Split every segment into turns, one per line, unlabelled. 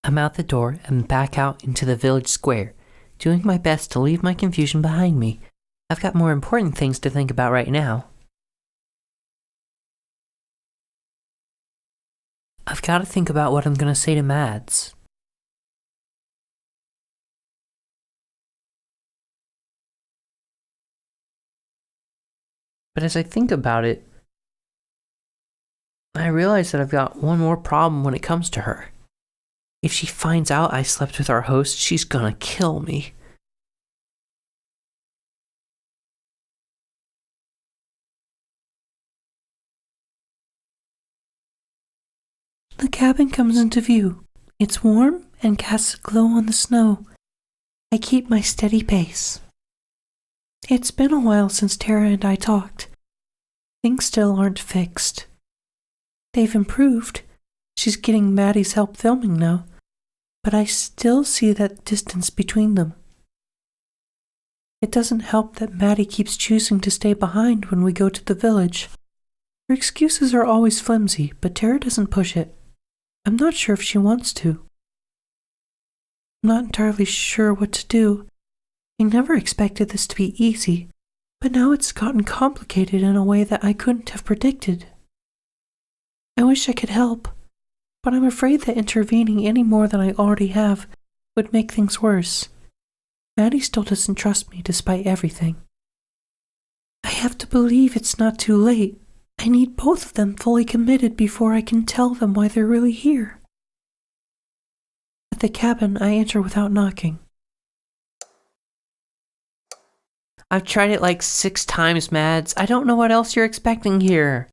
I'm out the door and back out into the village square, doing my best to leave my confusion behind me. I've got more important things to think about right now. I've got to think about what I'm going to say to Mads. But as I think about it, I realize that I've got one more problem when it comes to her. If she finds out I slept with our host, she's gonna kill me. The cabin comes into view. It's warm and casts a glow on the snow. I keep my steady pace. It's been a while since Tara and I talked. Things still aren't fixed. They've improved. She's getting Maddie's help filming now, but I still see that distance between them. It doesn't help that Maddie keeps choosing to stay behind when we go to the village. Her excuses are always flimsy, but Tara doesn't push it. I'm not sure if she wants to. I'm not entirely sure what to do. I never expected this to be easy, but now it's gotten complicated in a way that I couldn't have predicted. I wish I could help, but I'm afraid that intervening any more than I already have would make things worse. Maddie still doesn't trust me despite everything. I have to believe it's not too late. I need both of them fully committed before I can tell them why they're really here. At the cabin, I enter without knocking. I've tried it like 6 times, Mads. I don't know what else you're expecting here.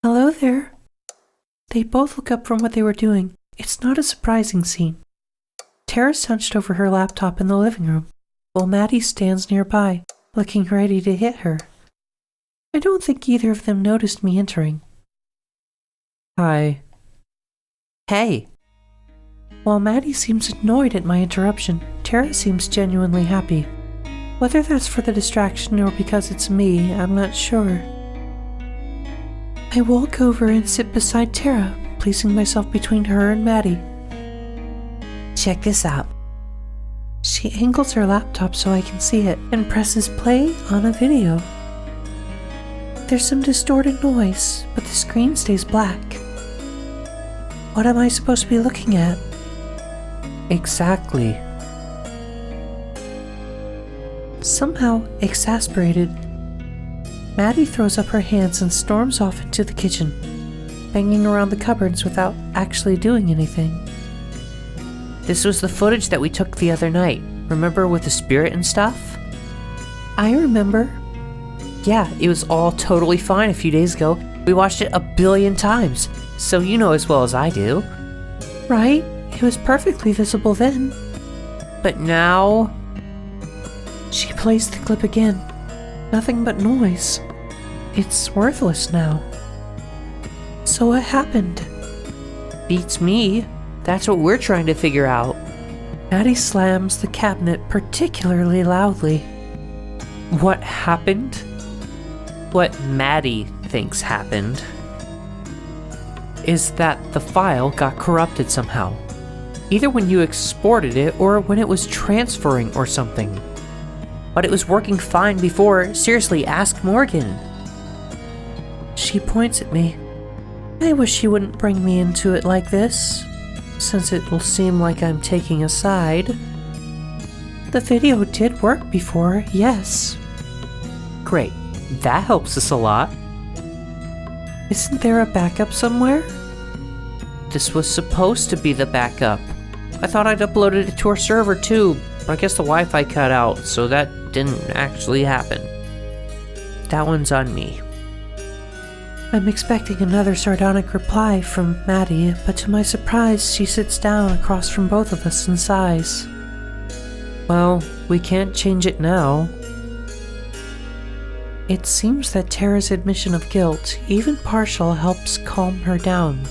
Hello there. They both look up from what they were doing. It's not a surprising scene. Tara's hunched over her laptop in the living room, while Maddie stands nearby, looking ready to hit her. I don't think either of them noticed me entering. Hi. Hey. While Maddie seems annoyed at my interruption, Tara seems genuinely happy. Whether that's for the distraction or because it's me, I'm not sure. I walk over and sit beside Tara, placing myself between her and Maddie. Check this out. She angles her laptop so I can see it and presses play on a video. There's some distorted noise, but the screen stays black. What am I supposed to be looking at? Exactly. Somehow exasperated, Maddie throws up her hands and storms off into the kitchen, banging around the cupboards without actually doing anything. This was the footage that we took the other night, remember, with the spirit and stuff? I remember. Yeah, it was all totally fine a few days ago. We watched it 1 billion times, so you know as well as I do. Right, it was perfectly visible then. But now... She plays the clip again. Nothing but noise. It's worthless now. So what happened? Beats me. That's what we're trying to figure out. Maddie slams the cabinet particularly loudly. What happened? What Maddie thinks happened is that the file got corrupted somehow. Either when you exported it or when it was transferring or something. But it was working fine before. Seriously, ask Morgan. She points at me. I wish she wouldn't bring me into it like this, since it will seem like I'm taking a side. The video did work before, yes. Great. That helps us a lot. Isn't there a backup somewhere? This was supposed to be the backup. I thought I'd uploaded it to our server too, but I guess the Wi-Fi cut out, so that didn't actually happen. That one's on me. I'm expecting another sardonic reply from Maddie, but to my surprise, she sits down across from both of us and sighs. Well, we can't change it now. It seems that Tara's admission of guilt, even partial, helps calm her down.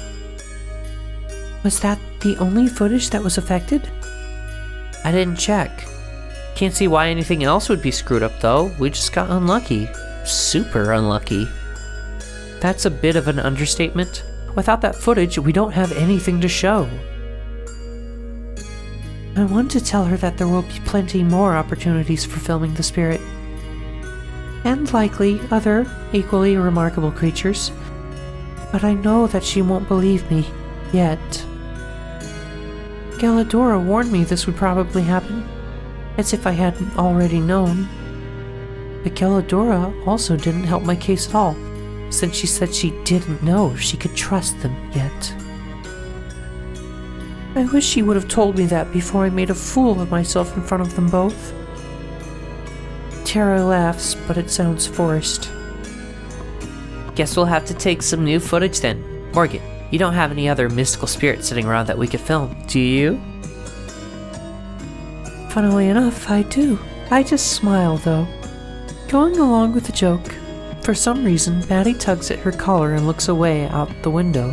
Was that the only footage that was affected? I didn't check. Can't see why anything else would be screwed up though. We just got unlucky. Super unlucky. That's a bit of an understatement. Without that footage, we don't have anything to show. I want to tell her that there will be plenty more opportunities for filming the spirit. And likely other, equally remarkable creatures. But I know that she won't believe me, yet. Galadora warned me this would probably happen, as if I hadn't already known. But Galadora also didn't help my case at all, since she said she didn't know if she could trust them yet. I wish she would have told me that before I made a fool of myself in front of them both. Tara laughs, but it sounds forced.
Guess we'll have to take some new footage then. Morgan, you don't have any other mystical spirits sitting around that we could film, do you?
Funnily enough, I do. I just smile, though. Going along with the joke, for some reason, Maddie tugs at her collar and looks away out the window.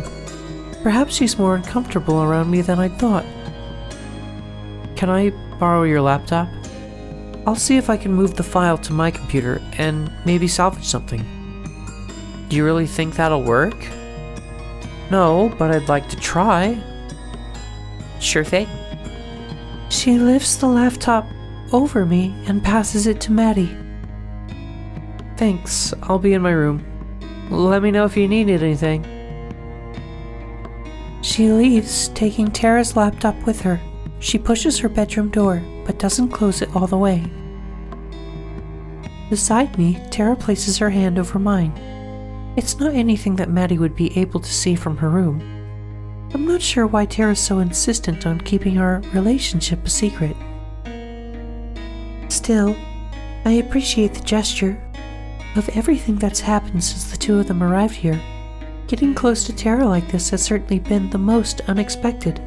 Perhaps she's more uncomfortable around me than I'd thought. Can I borrow your laptop? I'll see if I can move the file to my computer and maybe salvage something. Do you really think that'll work? No, but I'd like to try.
Sure thing.
She lifts the laptop over me and passes it to Maddie. Thanks, I'll be in my room. Let me know if you need anything. She leaves, taking Tara's laptop with her. She pushes her bedroom door, but doesn't close it all the way. Beside me, Tara places her hand over mine. It's not anything that Maddie would be able to see from her room. I'm not sure why Tara's so insistent on keeping our relationship a secret. Still, I appreciate the gesture. Of everything that's happened since the two of them arrived here, getting close to Tara like this has certainly been the most unexpected.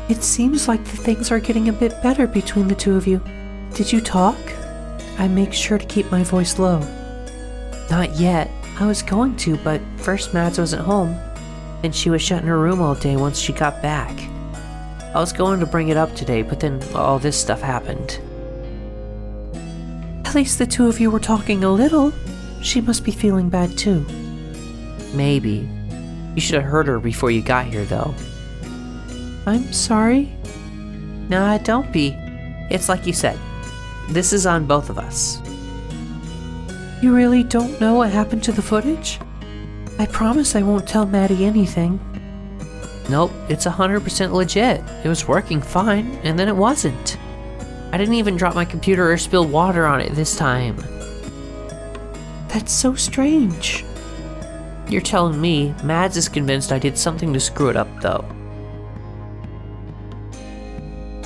It seems like the things are getting a bit better between the two of you. Did you talk? I make sure to keep my voice low.
Not yet. I was going to, but first Mads wasn't home, and she was shut in her room all day once she got back. I was going to bring it up today, but then all this stuff happened.
At least the two of you were talking a little. She must be feeling bad too.
Maybe. You should have heard her before you got here, though.
I'm sorry?
Nah, don't be. It's like you said. This is on both of us.
You really don't know what happened to the footage? I promise I won't tell Maddie anything.
Nope, it's 100% legit. It was working fine, and then it wasn't. I didn't even drop my computer or spill water on it this time.
That's so strange.
You're telling me Mads is convinced I did something to screw it up, though.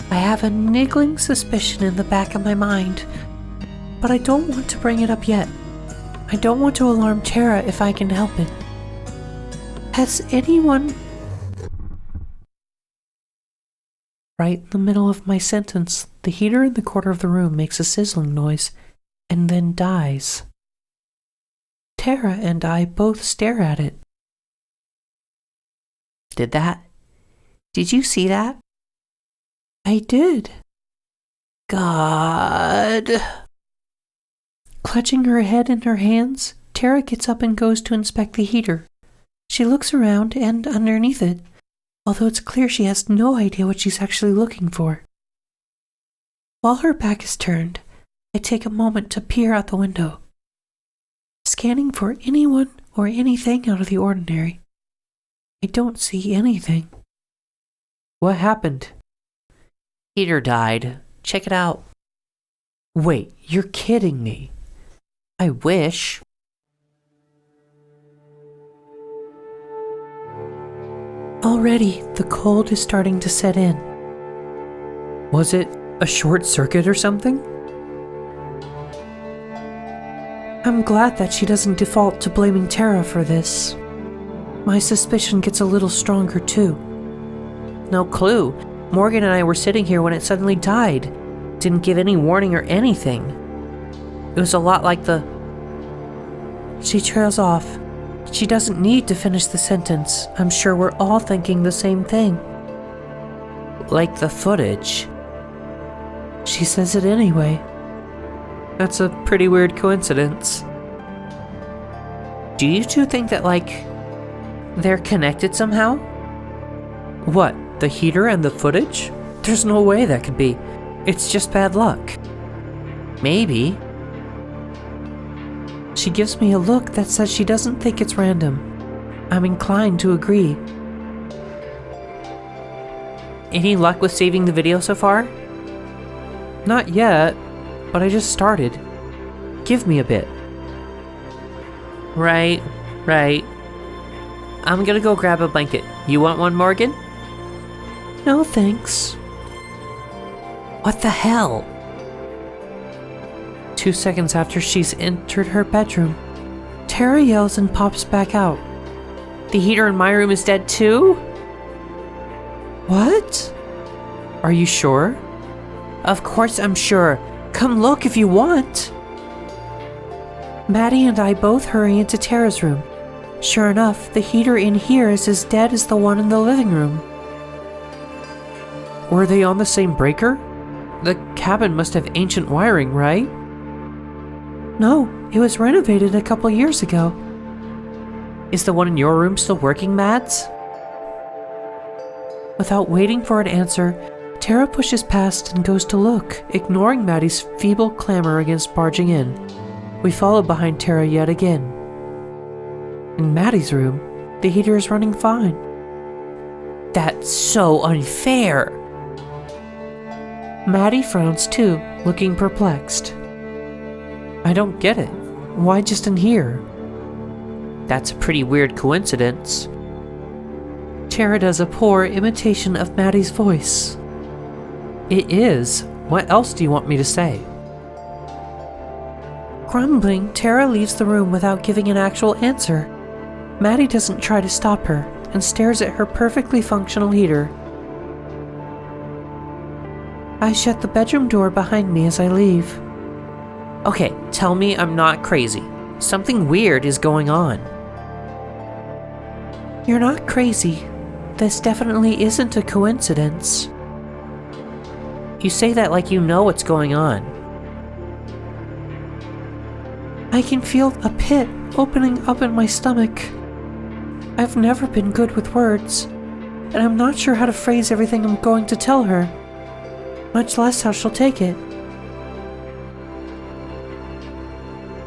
I have a niggling suspicion in the back of my mind, but I don't want to bring it up yet. I don't want to alarm Tara if I can help it. Has anyone... Right in the middle of my sentence, the heater in the corner of the room makes a sizzling noise, and then dies. Tara and I both stare at it.
Did you see that?
I did.
God.
Clutching her head in her hands, Tara gets up and goes to inspect the heater. She looks around and underneath it, although it's clear she has no idea what she's actually looking for. While her back is turned, I take a moment to peer out the window, scanning for anyone or anything out of the ordinary. I don't see anything.
What happened? Heater died. Check it out. Wait, you're kidding me. I wish.
Already, the cold is starting to set in.
Was it a short circuit or something?
I'm glad that she doesn't default to blaming Tara for this. My suspicion gets a little stronger too.
No clue. Morgan and I were sitting here when it suddenly died. Didn't give any warning or anything. It was a lot like the...
She trails off. She doesn't need to finish the sentence. I'm sure we're all thinking the same thing.
Like the footage.
She says it anyway.
That's a pretty weird coincidence. Do you two think that, they're connected somehow?
What, the heater and the footage?
There's no way that could be. It's just bad luck. Maybe.
She gives me a look that says she doesn't think it's random. I'm inclined to agree.
Any luck with saving the video so far?
Not yet, but I just started. Give me a bit.
Right. I'm gonna go grab a blanket. You want one, Morgan?
No, thanks.
What the hell?
2 seconds after she's entered her bedroom, Tara yells and pops back out.
The heater in my room is dead too?
What? Are you sure?
Of course I'm sure. Come look if you want.
Maddie and I both hurry into Tara's room. Sure enough, the heater in here is as dead as the one in the living room.
Were they on the same breaker? The cabin must have ancient wiring, right?
No, it was renovated a couple years ago.
Is the one in your room still working, Mads?
Without waiting for an answer, Tara pushes past and goes to look, ignoring Maddie's feeble clamor against barging in. We follow behind Tara yet again. In Maddie's room, the heater is running fine.
That's so unfair.
Maddie frowns too, looking perplexed. I don't get it. Why just in here?
That's a pretty weird coincidence.
Tara does a poor imitation of Maddie's voice.
It is. What else do you want me to say?
Grumbling, Tara leaves the room without giving an actual answer. Maddie doesn't try to stop her and stares at her perfectly functional heater. I shut the bedroom door behind me as I leave.
Okay, tell me I'm not crazy. Something weird is going on.
You're not crazy. This definitely isn't a coincidence.
You say that like you know what's going on.
I can feel a pit opening up in my stomach. I've never been good with words, and I'm not sure how to phrase everything I'm going to tell her, much less how she'll take it.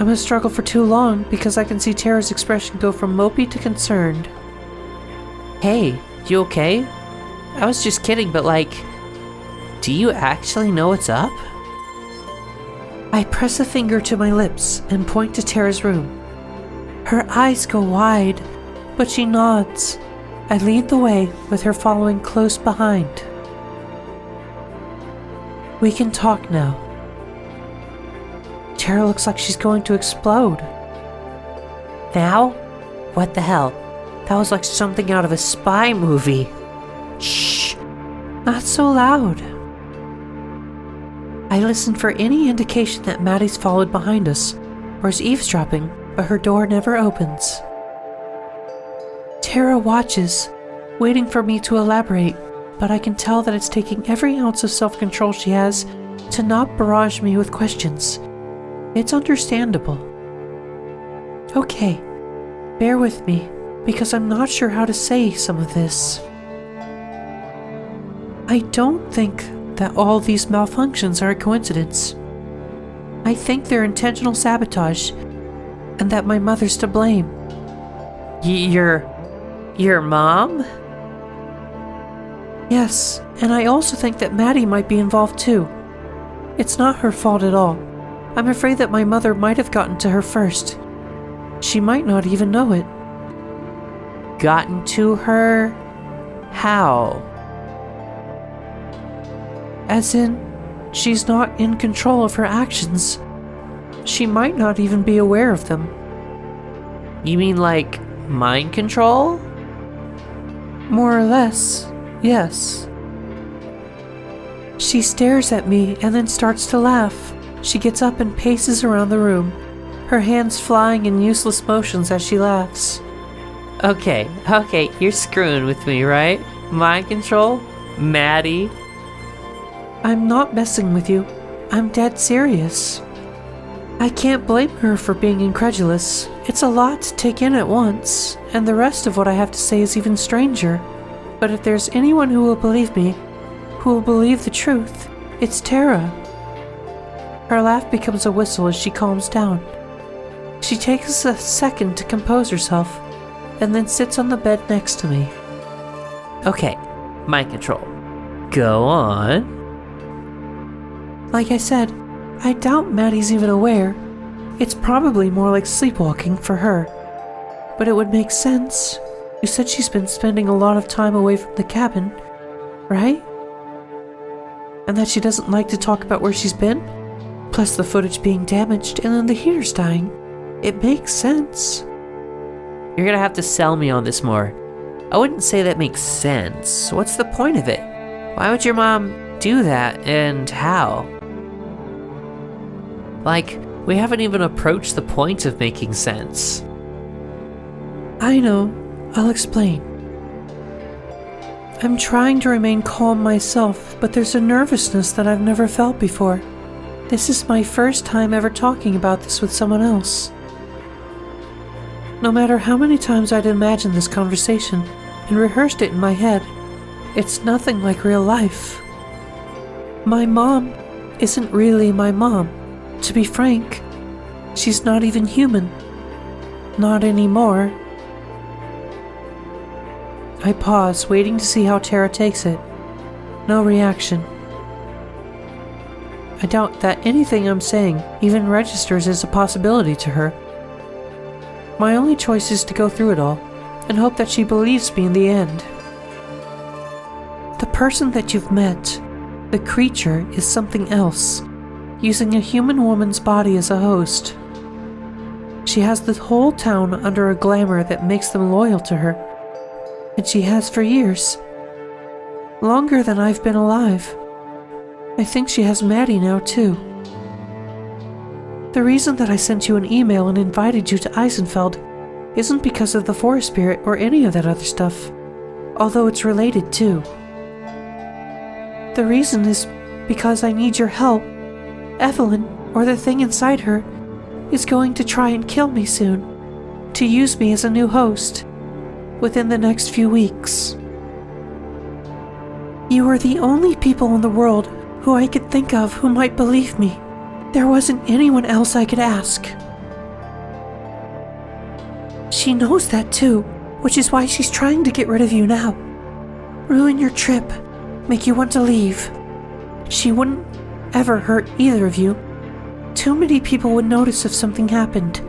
I'm gonna struggle for too long because I can see Tara's expression go from mopey to concerned.
Hey, you okay? I was just kidding, but like, do you actually know what's up?
I press a finger to my lips and point to Tara's room. Her eyes go wide, but she nods. I lead the way, with her following close behind. We can talk now. Tara looks like she's going to explode.
Now? What the hell? That was like something out of a spy movie.
Shh! Not so loud. I listen for any indication that Maddie's followed behind us, or is eavesdropping, but her door never opens. Tara watches, waiting for me to elaborate, but I can tell that it's taking every ounce of self-control she has to not barrage me with questions. It's understandable. Okay, bear with me, because I'm not sure how to say some of this. I don't think that all these malfunctions are a coincidence. I think they're intentional sabotage, and that my mother's to blame.
Your mom?
Yes, and I also think that Maddie might be involved too. It's not her fault at all. I'm afraid that my mother might have gotten to her first. She might not even know it.
Gotten to her? How?
As in, she's not in control of her actions. She might not even be aware of them.
You mean like mind control?
More or less, yes. She stares at me and then starts to laugh. She gets up and paces around the room, her hands flying in useless motions as she laughs.
Okay, you're screwing with me, right? Mind control? Maddie?
I'm not messing with you. I'm dead serious. I can't blame her for being incredulous. It's a lot to take in at once, and the rest of what I have to say is even stranger. But if there's anyone who will believe me, who will believe the truth. It's Tara. Her laugh becomes a whistle as she calms down. She takes a second to compose herself, and then sits on the bed next to me.
Okay, mind control. Go on.
Like I said, I doubt Maddie's even aware. It's probably more like sleepwalking for her. But it would make sense. You said she's been spending a lot of time away from the cabin, right? And that she doesn't like to talk about where she's been? Plus the footage being damaged and then the heater's dying. It makes sense.
You're gonna have to sell me on this more. I wouldn't say that makes sense. What's the point of it? Why would your mom do that, and how? Like, we haven't even approached the point of making sense.
I know. I'll explain. I'm trying to remain calm myself, but there's a nervousness that I've never felt before. This is my first time ever talking about this with someone else. No matter how many times I'd imagined this conversation and rehearsed it in my head, it's nothing like real life. My mom isn't really my mom. To be frank, she's not even human. Not anymore. I pause, waiting to see how Tara takes it. No reaction. I doubt that anything I'm saying even registers as a possibility to her. My only choice is to go through it all and hope that she believes me in the end. The person that you've met, the creature, is something else, using a human woman's body as a host. She has the whole town under a glamour that makes them loyal to her, and she has for years. Longer than I've been alive. I think she has Maddie now, too. The reason that I sent you an email and invited you to Eysenfeld isn't because of the forest spirit or any of that other stuff, although it's related too. The reason is because I need your help. Evelyn, or the thing inside her, is going to try and kill me soon, to use me as a new host, within the next few weeks. You are the only people in the world who I could think of who might believe me. There wasn't anyone else I could ask. She knows that too, which is why she's trying to get rid of you now. Ruin your trip, make you want to leave. She wouldn't ever hurt either of you. Too many people would notice if something happened.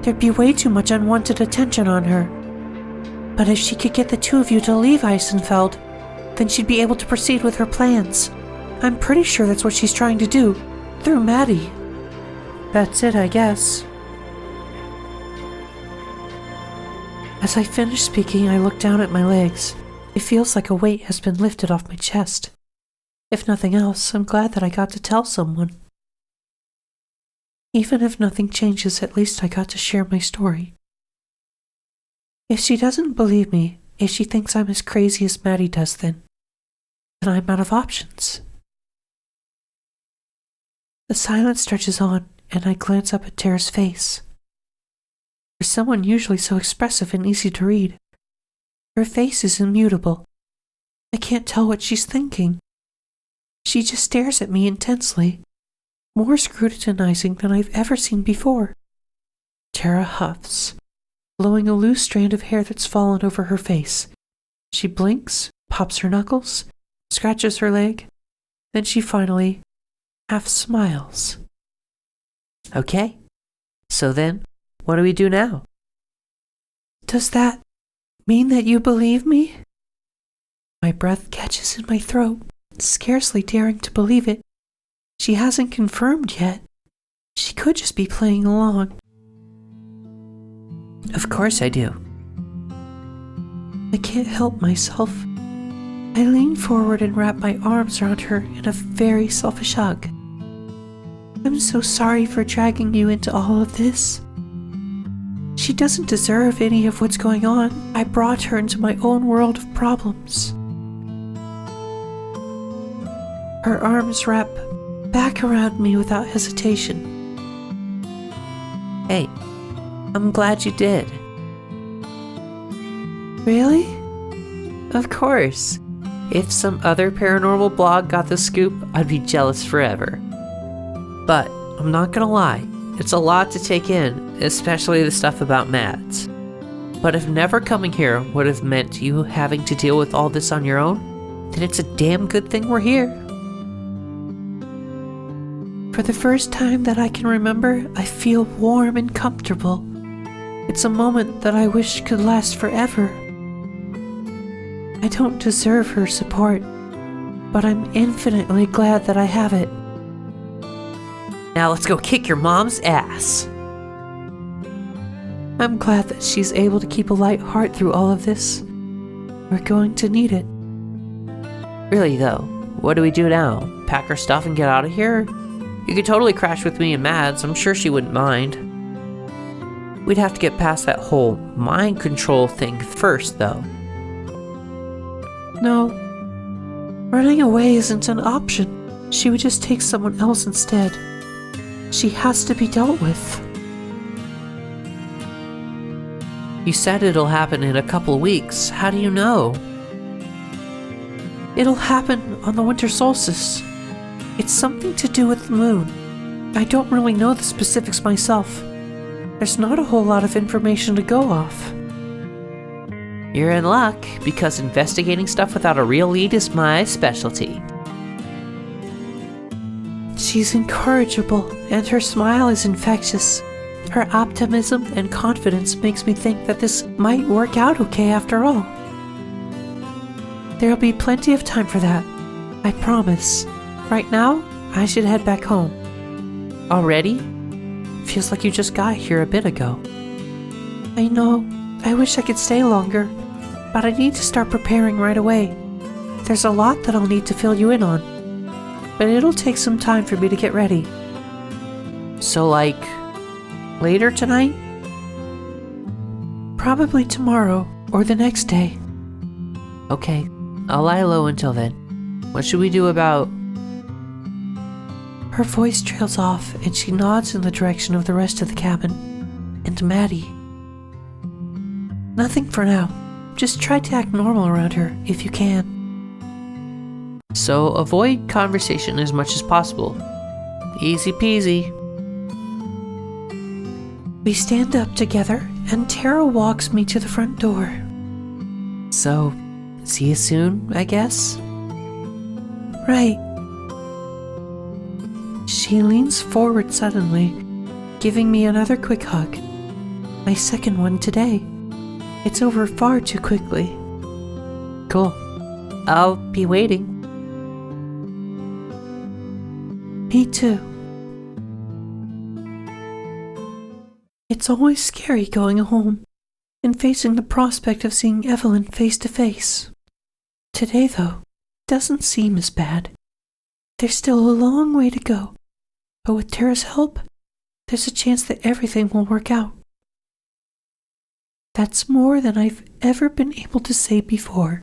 There'd be way too much unwanted attention on her. But if she could get the two of you to leave Eysenfeld, then she'd be able to proceed with her plans. I'm pretty sure that's what she's trying to do, through Maddie. That's it, I guess. As I finish speaking, I look down at my legs. It feels like a weight has been lifted off my chest. If nothing else, I'm glad that I got to tell someone. Even if nothing changes, at least I got to share my story. If she doesn't believe me, if she thinks I'm as crazy as Maddie does, then I'm out of options. The silence stretches on, and I glance up at Tara's face. For someone usually so expressive and easy to read, her face is immutable. I can't tell what she's thinking. She just stares at me intensely, more scrutinizing than I've ever seen before. Tara huffs, blowing a loose strand of hair that's fallen over her face. She blinks, pops her knuckles, scratches her leg, then she finally half smiles.
Okay, so then, what do we do now?
Does that mean that you believe me? My breath catches in my throat, scarcely daring to believe it. She hasn't confirmed yet. She could just be playing along.
Of course I do.
I can't help myself. I lean forward and wrap my arms around her in a very selfish hug. I'm so sorry for dragging you into all of this. She doesn't deserve any of what's going on. I brought her into my own world of problems. Her arms wrap back around me without hesitation.
Hey, I'm glad you did.
Really?
Of course. If some other paranormal blog got the scoop, I'd be jealous forever. But I'm not gonna lie, it's a lot to take in, especially the stuff about Mads. But if never coming here would have meant you having to deal with all this on your own, then it's a damn good thing we're here.
For the first time that I can remember, I feel warm and comfortable. It's a moment that I wish could last forever. I don't deserve her support, but I'm infinitely glad that I have it.
Now let's go kick your mom's ass.
I'm glad that she's able to keep a light heart through all of this. We're going to need it.
Really though, what do we do now? Pack our stuff and get out of here? You could totally crash with me and Mads, I'm sure she wouldn't mind. We'd have to get past that whole mind control thing first though.
No, running away isn't an option. She would just take someone else instead. She has to be dealt with.
You said it'll happen in a couple of weeks. How do you know?
It'll happen on the winter solstice. It's something to do with the moon. I don't really know the specifics myself. There's not a whole lot of information to go off.
You're in luck, because investigating stuff without a real lead is my specialty.
She's incorrigible, and her smile is infectious. Her optimism and confidence makes me think that this might work out okay after all. There'll be plenty of time for that, I promise. Right now, I should head back home.
Already? Feels like you just got here a bit ago.
I know, I wish I could stay longer, but I need to start preparing right away. There's a lot that I'll need to fill you in on, but it'll take some time for me to get ready.
So like, later tonight?
Probably tomorrow or the next day.
Okay, I'll lie low until then. What should we do about...
Her voice trails off and she nods in the direction of the rest of the cabin. And Maddie. Nothing for now. Just try to act normal around her if you can.
So avoid conversation as much as possible. Easy peasy.
We stand up together and Tara walks me to the front door.
So, see you soon, I guess?
Right. She leans forward suddenly, giving me another quick hug. My second one today. It's over far too quickly.
Cool. I'll be waiting.
Me too. It's always scary going home and facing the prospect of seeing Evelyn face to face. Today, though, doesn't seem as bad. There's still a long way to go, but with Tara's help, there's a chance that everything will work out. That's more than I've ever been able to say before.